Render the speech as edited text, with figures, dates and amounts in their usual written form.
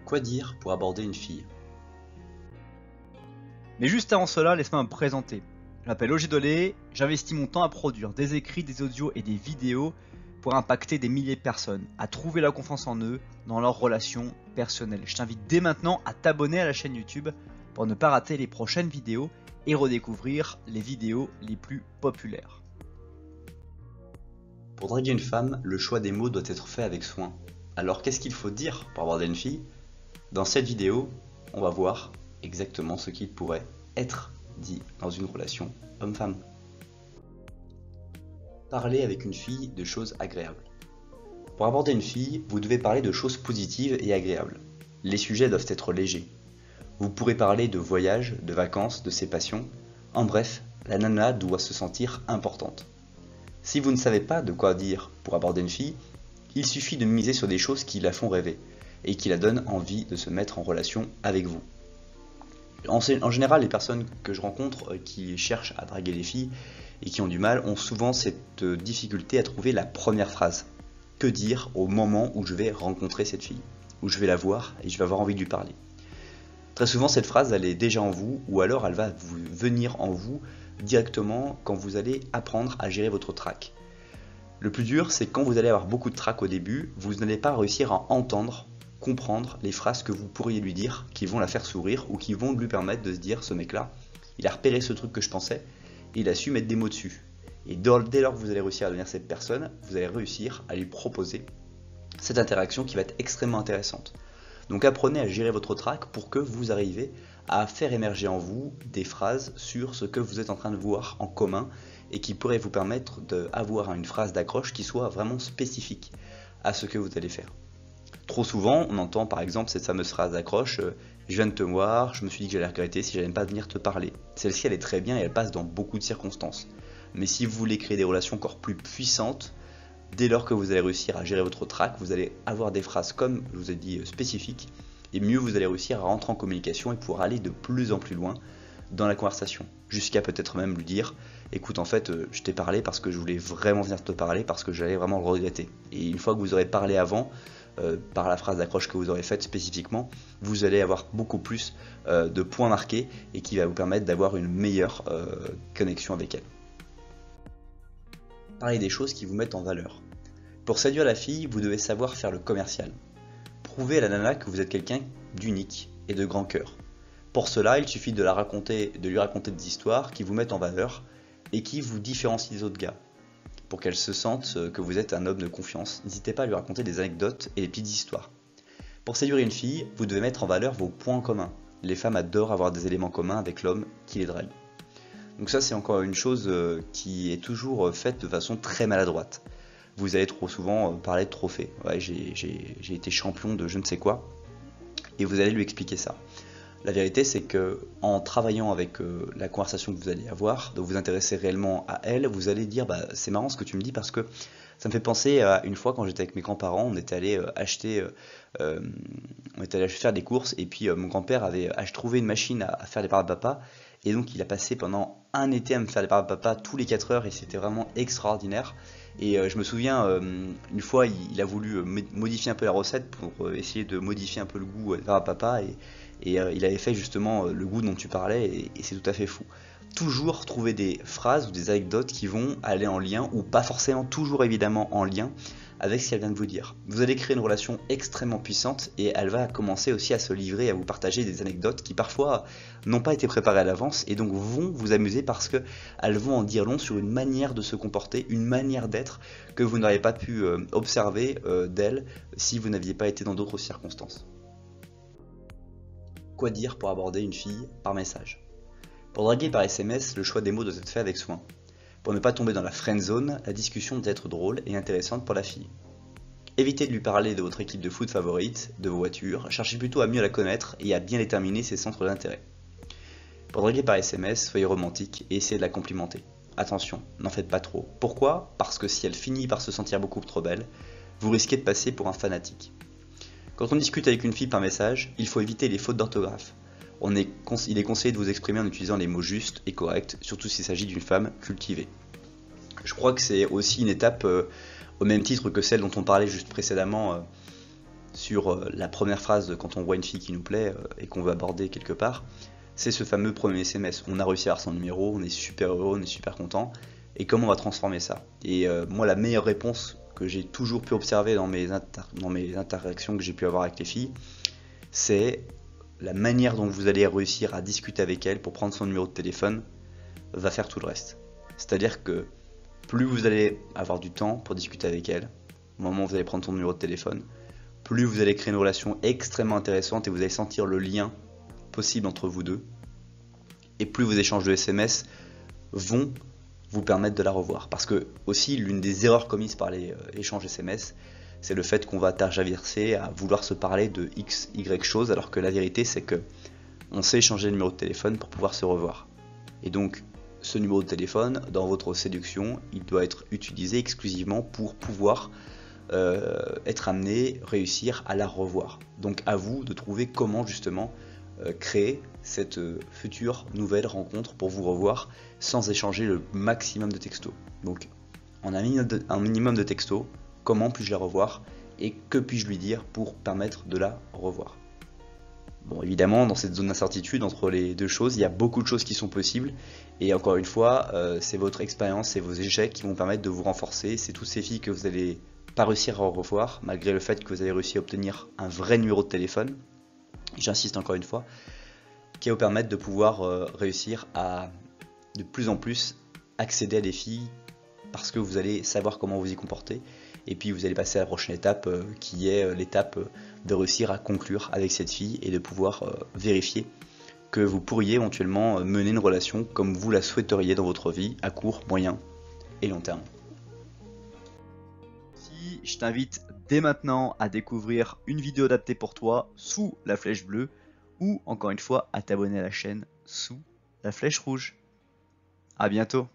Quoi dire pour aborder une fille? Mais juste avant cela, laisse-moi me présenter. Je m'appelle Oger Dolé, j'investis mon temps à produire des écrits, des audios et des vidéos pour impacter des milliers de personnes, à trouver la confiance en eux dans leurs relations personnelles. Je t'invite dès maintenant à t'abonner à la chaîne YouTube pour ne pas rater les prochaines vidéos et redécouvrir les vidéos les plus populaires. Pour draguer une femme, le choix des mots doit être fait avec soin. Alors qu'est-ce qu'il faut dire pour aborder une fille? Dans cette vidéo, on va voir exactement ce qu'il pourrait être dit dans une relation homme-femme. Parler avec une fille de choses agréables. Pour aborder une fille, vous devez parler de choses positives et agréables. Les sujets doivent être légers. Vous pourrez parler de voyages, de vacances, de ses passions. En bref, la nana doit se sentir importante. Si vous ne savez pas de quoi dire pour aborder une fille, il suffit de miser sur des choses qui la font rêver et qui la donnent envie de se mettre en relation avec vous. En général, les personnes que je rencontre qui cherchent à draguer les filles et qui ont du mal ont souvent cette difficulté à trouver la première phrase. Que dire au moment où je vais rencontrer cette fille, où je vais la voir et je vais avoir envie de lui parler. Très souvent, cette phrase, elle est déjà en vous, ou alors elle va venir en vous directement quand vous allez apprendre à gérer votre trac. Le plus dur, c'est quand vous allez avoir beaucoup de trac au début, vous n'allez pas réussir à entendre, comprendre les phrases que vous pourriez lui dire, qui vont la faire sourire, ou qui vont lui permettre de se dire, ce mec-là, il a repéré ce truc que je pensais, et il a su mettre des mots dessus. Et dès lors que vous allez réussir à devenir cette personne, vous allez réussir à lui proposer cette interaction qui va être extrêmement intéressante. Donc apprenez à gérer votre trac pour que vous arriviez à faire émerger en vous des phrases sur ce que vous êtes en train de voir en commun et qui pourrait vous permettre d'avoir une phrase d'accroche qui soit vraiment spécifique à ce que vous allez faire. Trop souvent, on entend par exemple cette fameuse phrase d'accroche « Je viens de te voir, je me suis dit que j'allais regretter si j'allais pas venir te parler ». Celle-ci elle est très bien et elle passe dans beaucoup de circonstances. Mais si vous voulez créer des relations encore plus puissantes, dès lors que vous allez réussir à gérer votre trac, vous allez avoir des phrases comme je vous ai dit spécifiques, et mieux vous allez réussir à rentrer en communication et pouvoir aller de plus en plus loin dans la conversation, jusqu'à peut-être même lui dire écoute en fait je t'ai parlé parce que je voulais vraiment venir te parler parce que j'allais vraiment le regretter. Et une fois que vous aurez parlé avant, par la phrase d'accroche que vous aurez faite spécifiquement, vous allez avoir beaucoup plus de points marqués et qui va vous permettre d'avoir une meilleure connexion avec elle. Parlez des choses qui vous mettent en valeur. Pour séduire la fille, vous devez savoir faire le commercial. Prouvez à la nana que vous êtes quelqu'un d'unique et de grand cœur. Pour cela, il suffit de lui raconter des histoires qui vous mettent en valeur et qui vous différencient des autres gars. Pour qu'elle se sente que vous êtes un homme de confiance, n'hésitez pas à lui raconter des anecdotes et des petites histoires. Pour séduire une fille, vous devez mettre en valeur vos points communs. Les femmes adorent avoir des éléments communs avec l'homme qui les drague. Donc ça c'est encore une chose qui est toujours faite de façon très maladroite. Vous allez trop souvent parler de trophées. Ouais, j'ai été champion de je ne sais quoi. Et vous allez lui expliquer ça. La vérité c'est que en travaillant avec la conversation que vous allez avoir, de vous intéresser réellement à elle, vous allez dire bah, c'est marrant ce que tu me dis parce que ça me fait penser à une fois quand j'étais avec mes grands-parents, on était allé faire des courses et puis mon grand-père avait trouvé une machine à faire des barbes à papa et donc il a passé pendant un été à me faire des barbes à papa tous les 4 heures et c'était vraiment extraordinaire. Et je me souviens, une fois il a voulu modifier un peu la recette pour essayer de modifier un peu le goût des barbes à papa et il avait fait justement le goût dont tu parlais et c'est tout à fait fou. Toujours trouver des phrases ou des anecdotes qui vont aller en lien, ou pas forcément toujours évidemment en lien, avec ce qu'elle vient de vous dire. Vous allez créer une relation extrêmement puissante et elle va commencer aussi à se livrer, à vous partager des anecdotes qui parfois n'ont pas été préparées à l'avance et donc vont vous amuser parce qu'elles vont en dire long sur une manière de se comporter, une manière d'être que vous n'auriez pas pu observer d'elle si vous n'aviez pas été dans d'autres circonstances. Quoi dire pour aborder une fille par message? Pour draguer par SMS, le choix des mots doit être fait avec soin. Pour ne pas tomber dans la friend zone, la discussion doit être drôle et intéressante pour la fille. Évitez de lui parler de votre équipe de foot favorite, de vos voitures, cherchez plutôt à mieux la connaître et à bien déterminer ses centres d'intérêt. Pour draguer par SMS, soyez romantique et essayez de la complimenter. Attention, n'en faites pas trop. Pourquoi? Parce que si elle finit par se sentir beaucoup trop belle, vous risquez de passer pour un fanatique. Quand on discute avec une fille par message, il faut éviter les fautes d'orthographe. Il est conseillé de vous exprimer en utilisant les mots justes et corrects, surtout s'il s'agit d'une femme cultivée. Je crois que c'est aussi une étape, au même titre que celle dont on parlait juste précédemment, sur la première phrase quand on voit une fille qui nous plaît et qu'on veut aborder quelque part, c'est ce fameux premier SMS. On a réussi à avoir son numéro, on est super heureux, on est super content. Et comment on va transformer ça? Et moi, la meilleure réponse que j'ai toujours pu observer dans mes interactions que j'ai pu avoir avec les filles, c'est la manière dont vous allez réussir à discuter avec elles pour prendre son numéro de téléphone va faire tout le reste. C'est-à-dire que plus vous allez avoir du temps pour discuter avec elles, au moment où vous allez prendre son numéro de téléphone, plus vous allez créer une relation extrêmement intéressante et vous allez sentir le lien possible entre vous deux. Et plus vos échanges de SMS vont vous permettre de la revoir. Parce que aussi, l'une des erreurs commises par les échanges SMS, c'est le fait qu'on va tergiverser à vouloir se parler de X, Y choses, alors que la vérité, c'est que on sait échanger le numéro de téléphone pour pouvoir se revoir. Et donc, ce numéro de téléphone, dans votre séduction, il doit être utilisé exclusivement pour pouvoir être amené, réussir à la revoir. Donc à vous de trouver comment justement créer cette future nouvelle rencontre pour vous revoir sans échanger le maximum de textos. Donc en un minimum de textos, comment puis-je la revoir et que puis-je lui dire pour permettre de la revoir. Bon, évidemment, dans cette zone d'incertitude entre les deux choses, il y a beaucoup de choses qui sont possibles. Et encore une fois, c'est votre expérience, c'est vos échecs qui vont permettre de vous renforcer. C'est toutes ces filles que vous allez pas réussir à revoir, malgré le fait que vous avez réussi à obtenir un vrai numéro de téléphone. J'insiste encore une fois, qui va vous permettre de pouvoir réussir à de plus en plus accéder à des filles parce que vous allez savoir comment vous y comporter. Et puis vous allez passer à la prochaine étape qui est l'étape de réussir à conclure avec cette fille et de pouvoir vérifier que vous pourriez éventuellement mener une relation comme vous la souhaiteriez dans votre vie à court, moyen et long terme. Si je t'invite dès maintenant à découvrir une vidéo adaptée pour toi sous la flèche bleue ou encore une fois à t'abonner à la chaîne sous la flèche rouge. À bientôt.